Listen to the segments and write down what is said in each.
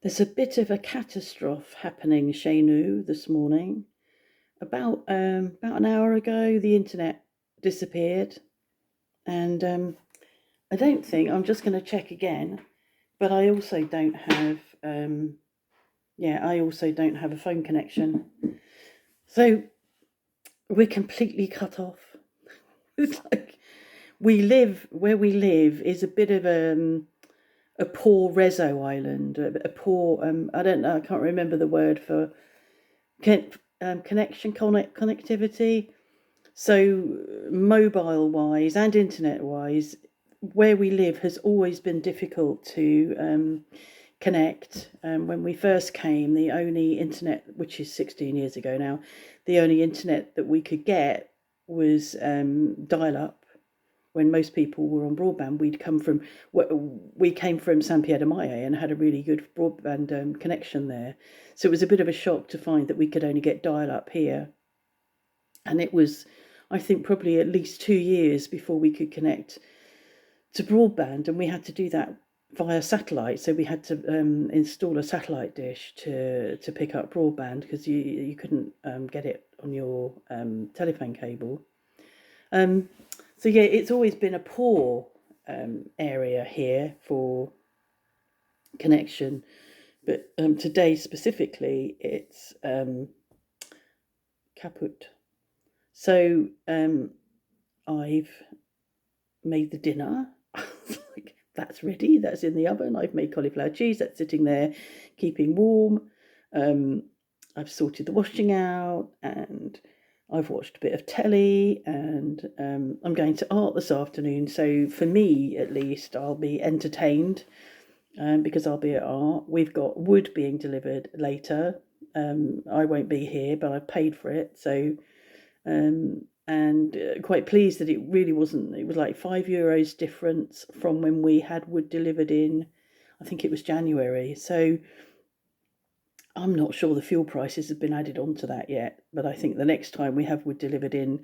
There's a bit of a catastrophe happening chez nous this morning. About an hour ago, the internet disappeared, and I don't think I'm just going to check again. But I also don't have I also don't have a phone connection, so we're completely cut off. It's like we live where we live is a bit of a poor reso island, a poor I don't know, I can't remember the word for connectivity. So mobile wise and internet wise, where we live has always been difficult to connect. When we first came, the only internet, which is 16 years ago now, the only internet that we could get was dial up. When most people were on broadband, we came from San Pierre de Maye and had a really good broadband connection there. So it was a bit of a shock to find that we could only get dial up here. And it was, I think, probably at least 2 years before we could connect to broadband, and we had to do that via satellite. So we had to install a satellite dish to pick up broadband, because you couldn't get it on your telephone cable. So yeah, it's always been a poor area here for connection, but today specifically, it's kaput. So I've made the dinner. Like, that's ready. That's in the oven. I've made cauliflower cheese. That's sitting there, keeping warm. I've sorted the washing out, and I've watched a bit of telly, and I'm going to art this afternoon. So for me, at least, I'll be entertained because I'll be at art. We've got wood being delivered later. I won't be here, but I've paid for it. So, and quite pleased that it really wasn't. It was like €5 difference from when we had wood delivered in, I think it was January. So I'm not sure the fuel prices have been added onto that yet, but I think the next time we have wood delivered in,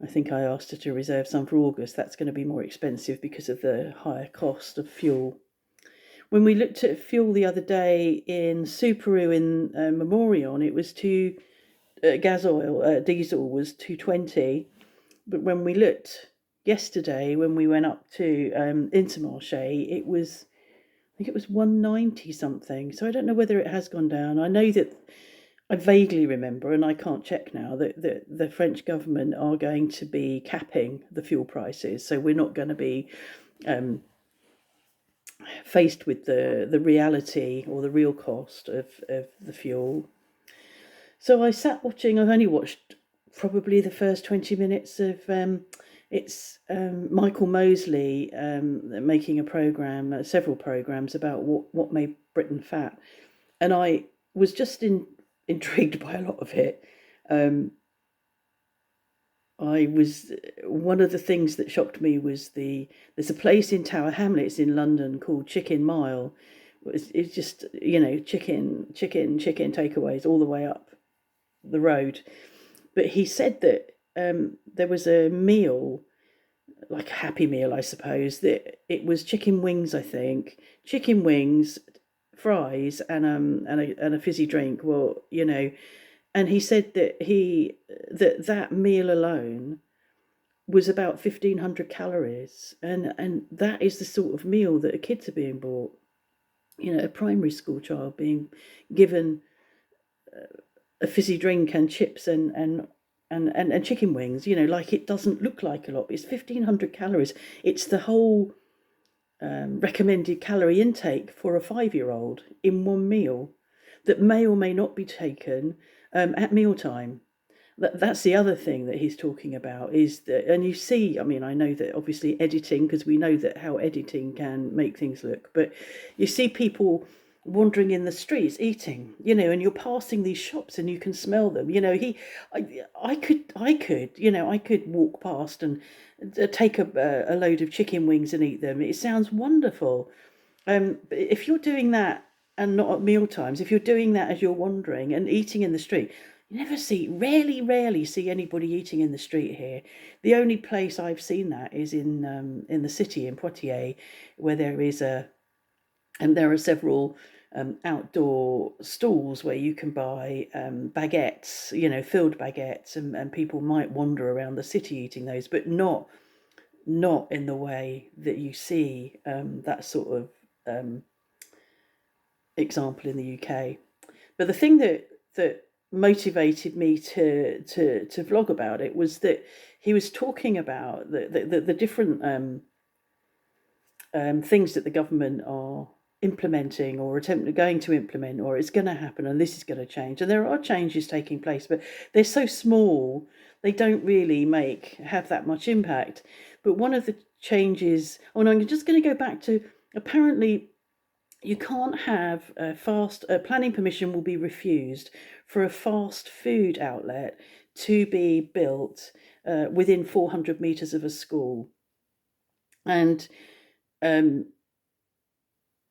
I think I asked her to reserve some for August. That's going to be more expensive because of the higher cost of fuel. When we looked at fuel the other day in Subaru in Memorion, it was diesel was 220. But when we looked yesterday, when we went up to Intermarché, I think it was 190 something. So I don't know whether it has gone down. I know that I vaguely remember, and I can't check now, that the French government are going to be capping the fuel prices. So we're not going to be faced with the reality or the real cost of the fuel. So I sat watching. I've only watched probably the first 20 minutes of it's Michael Mosley making a program, several programs about what made Britain fat, and I was just intrigued by a lot of it. I was One of the things that shocked me was there's a place in Tower Hamlets in London called Chicken Mile. It's just chicken takeaways all the way up the road. But he said that there was a meal, like a Happy Meal, I suppose, that it was chicken wings, I think, chicken wings, fries, and a fizzy drink. Well, and he said that meal alone was about 1,500 calories, and that is the sort of meal that kids are being bought. A primary school child being given a fizzy drink and chips and chicken wings. Like, it doesn't look like a lot, but it's 1,500 calories. It's the whole recommended calorie intake for a 5-year-old in one meal that may or may not be taken at mealtime. That's the other thing that he's talking about, is that, and you see, I mean, I know that obviously editing, because we know that how editing can make things look, but you see people wandering in the streets eating, and you're passing these shops and you can smell them. I could walk past and take a load of chicken wings and eat them. It sounds wonderful. But if you're doing that and not at meal times, if you're doing that as you're wandering and eating in the street, you rarely see anybody eating in the street here. The only place I've seen that is in the city in Poitiers, where there are several outdoor stalls where you can buy baguettes, filled baguettes, and people might wander around the city eating those, but not in the way that you see that sort of example in the UK. But the thing that motivated me to vlog about it was that he was talking about the different things that the government are implementing or going to implement, or it's going to happen and this is going to change, and there are changes taking place, but they're so small they don't really have that much impact. But one of the changes, and I'm just going to go back to, apparently you can't have planning permission will be refused for a fast food outlet to be built within 400 metres of a school. And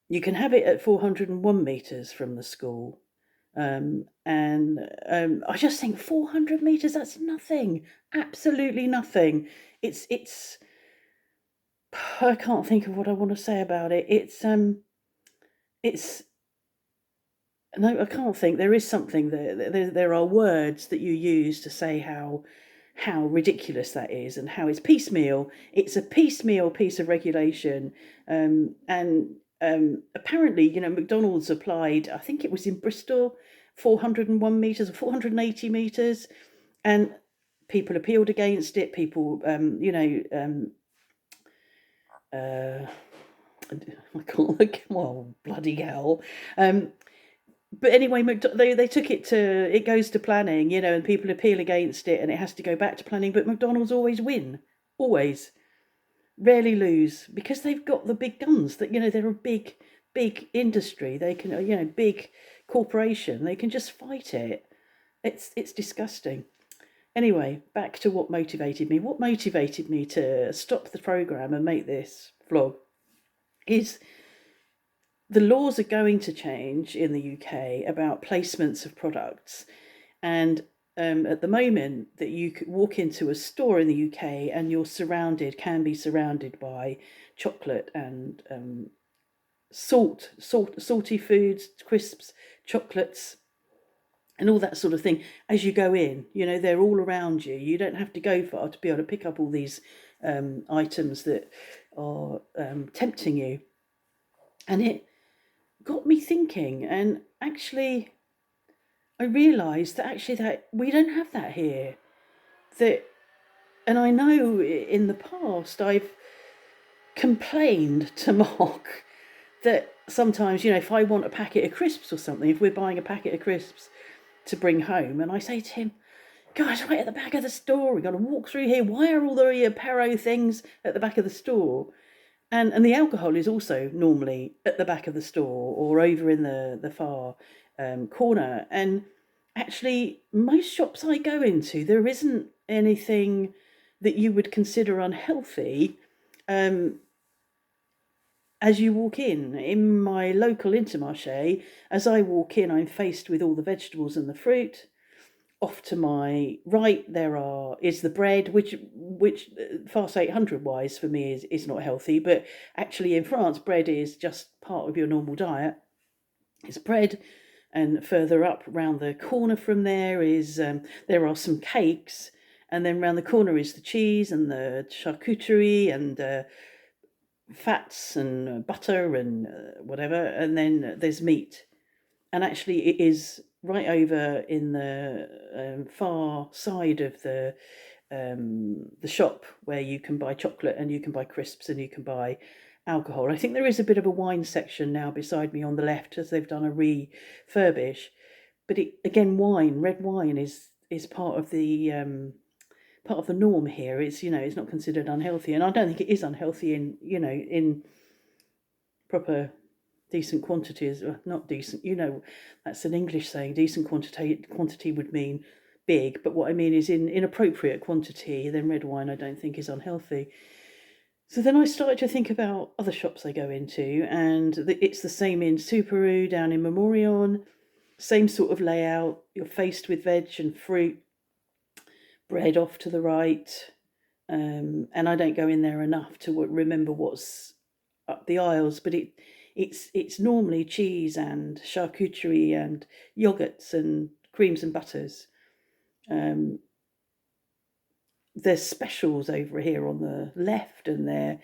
you can have it at 401 metres from the school. And I just think 400 metres, that's nothing, absolutely nothing. It's I can't think of what I want to say about it. It's no, I can't think. There is something there are words that you use to say how ridiculous that is, and how it's piecemeal. It's a piecemeal piece of regulation, and apparently, McDonald's applied. I think it was in Bristol, 401 meters or 480 meters, and people appealed against it. People, I can't look. Well, bloody hell. But anyway, they took it it goes to planning, and people appeal against it, and it has to go back to planning. But McDonald's always win, always, rarely lose, because they've got the big guns. That they're a big industry. They can, big corporation. They can just fight it. It's disgusting. Anyway, back to what motivated me. What motivated me to stop the program and make this vlog is the laws are going to change in the UK about placements of products. And at the moment that you could walk into a store in the UK and can be surrounded by chocolate and salty foods, crisps, chocolates, and all that sort of thing. As you go in, they're all around you. You don't have to go far to be able to pick up all these items that are tempting you. And it got me thinking, and actually I realised that we don't have that here. And I know in the past I've complained to Mark that sometimes, if I want a packet of crisps or something, if we're buying a packet of crisps to bring home, and I say to him, guys, right at the back of the store, we've got to walk through here. Why are all the Perro things at the back of the store? And the alcohol is also normally at the back of the store or over in the far corner. And actually, most shops I go into, there isn't anything that you would consider unhealthy as you walk in. In my local Intermarché, as I walk in, I'm faced with all the vegetables and the fruit. Off to my right is the bread, which Fast 800 wise for me is not healthy, but actually in France bread is just part of your normal diet. It's bread, and further up round the corner from there there are some cakes, and then round the corner is the cheese and the charcuterie and fats and butter and whatever, and then there's meat. And actually it is right over in the far side of the shop where you can buy chocolate and you can buy crisps and you can buy alcohol. I think there is a bit of a wine section now beside me on the left, as they've done a refurbish. But red wine is part of the norm here. It's it's not considered unhealthy, and I don't think it is unhealthy in proper decent quantities. Not decent, that's an English saying. Decent quantity would mean big, but what I mean is in inappropriate quantity, then red wine I don't think is unhealthy. So then I started to think about other shops I go into, and it's the same in Superu down in Memorion, same sort of layout. You're faced with veg and fruit, bread off to the right, and I don't go in there enough to remember what's up the aisles, but it's normally cheese and charcuterie and yogurts and creams and butters. Um, there's specials over here on the left, and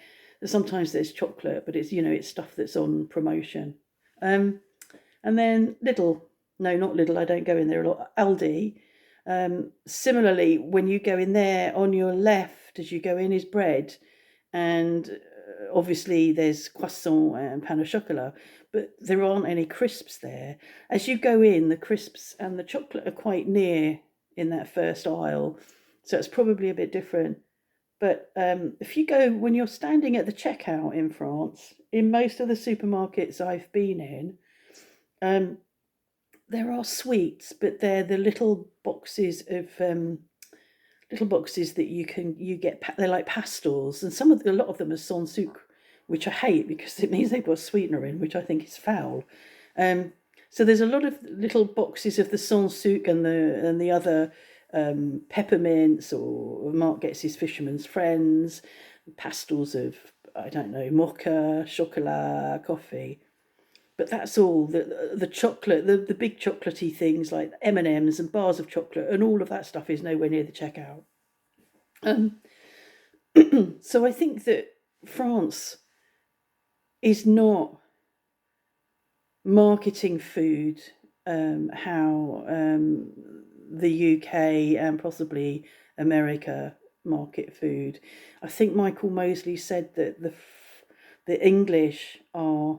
sometimes there's chocolate, but it's stuff that's on promotion. And then Lidl, no, not Lidl. I don't go in there a lot. Aldi. Similarly, when you go in there, on your left as you go in is bread, and obviously there's croissant and pain au chocolat, but there aren't any crisps there. As you go in, the crisps and the chocolate are quite near in that first aisle, so it's probably a bit different. But if you go, when you're standing at the checkout in France, in most of the supermarkets I've been in, there are sweets, but they're the little boxes that you get. They're like pastels, and a lot of them are sans sucre, which I hate because it means they put a sweetener in, which I think is foul. So there's a lot of little boxes of the sans sucre and the other peppermints, or Mark gets his Fisherman's Friends, pastels of, I don't know, mocha, chocolat, coffee. But that's all. The chocolate, the big chocolatey things like M&Ms and bars of chocolate and all of that stuff is nowhere near the checkout. So I think that France is not marketing food how the UK and possibly America market food. I think Michael Mosley said that the English are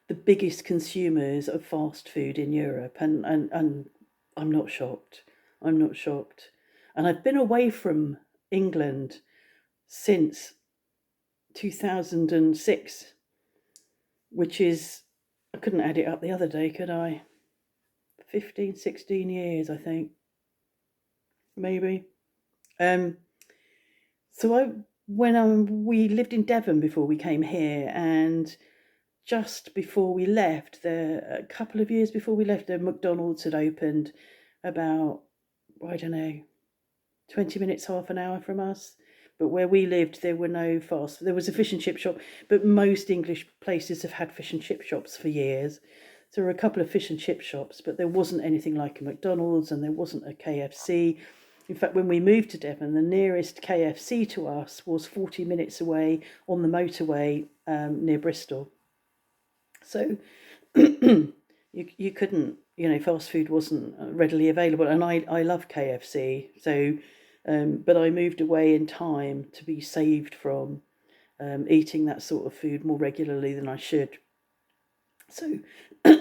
the biggest consumers of fast food in Europe, and I'm not shocked. I'm not shocked. And I've been away from England since 2006, which is, I couldn't add it up the other day, could I? 15, 16 years, I think, maybe. So we lived in Devon before we came here, and just before we left, a couple of years before we left, the McDonald's had opened about, I don't know, 20 minutes, half an hour from us. But where we lived, there were no fast. There was a fish and chip shop, but most English places have had fish and chip shops for years. So there were a couple of fish and chip shops, but there wasn't anything like a McDonald's, and there wasn't a KFC. In fact, when we moved to Devon, the nearest KFC to us was 40 minutes away on the motorway near Bristol. So you couldn't, fast food wasn't readily available. And I love KFC. So, but I moved away in time to be saved from eating that sort of food more regularly than I should. So,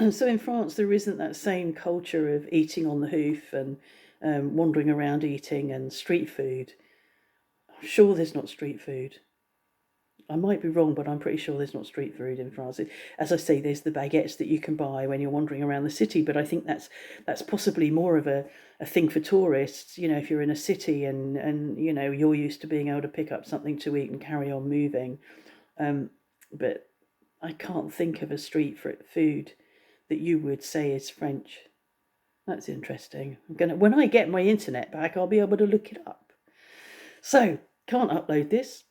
so in France, there isn't that same culture of eating on the hoof and wandering around eating and street food. I'm sure there's not street food. I might be wrong, but I'm pretty sure there's not street food in France. As I say, there's the baguettes that you can buy when you're wandering around the city, but I think that's possibly more of a thing for tourists. If you're in a city and you're used to being able to pick up something to eat and carry on moving. But I can't think of a street food that you would say is French. That's interesting. When I get my internet back, I'll be able to look it up. So, can't upload this.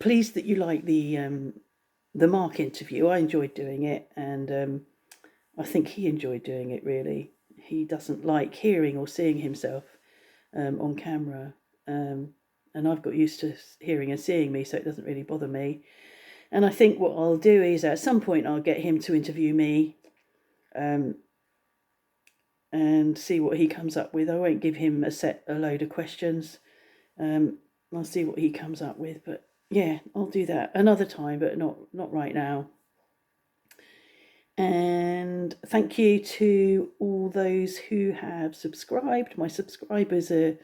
Pleased that you like the Mark interview. I enjoyed doing it, and I think he enjoyed doing it, really. He doesn't like hearing or seeing himself on camera, and I've got used to hearing and seeing me, so it doesn't really bother me. And I think what I'll do is at some point I'll get him to interview me and see what he comes up with. I won't give him a load of questions. I'll see what he comes up with, but yeah, I'll do that another time, but not right now. And thank you to all those who have subscribed. My subscribers are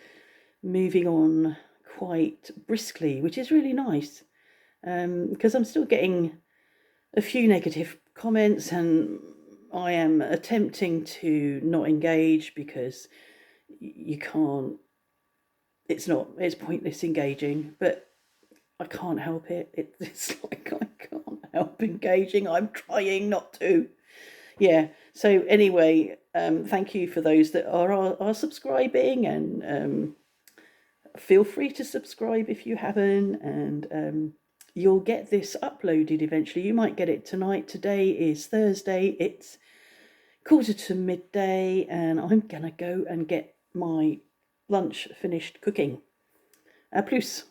moving on quite briskly, which is really nice, because I'm still getting a few negative comments, and I am attempting to not engage because you can't. It's pointless engaging, but I can't help it. It's like I can't help engaging. I'm trying not to. Yeah. So anyway, thank you for those that are subscribing, and feel free to subscribe if you haven't. And you'll get this uploaded eventually. You might get it tonight. Today is Thursday. It's 1:45, and I'm gonna go and get my lunch finished cooking. A plus.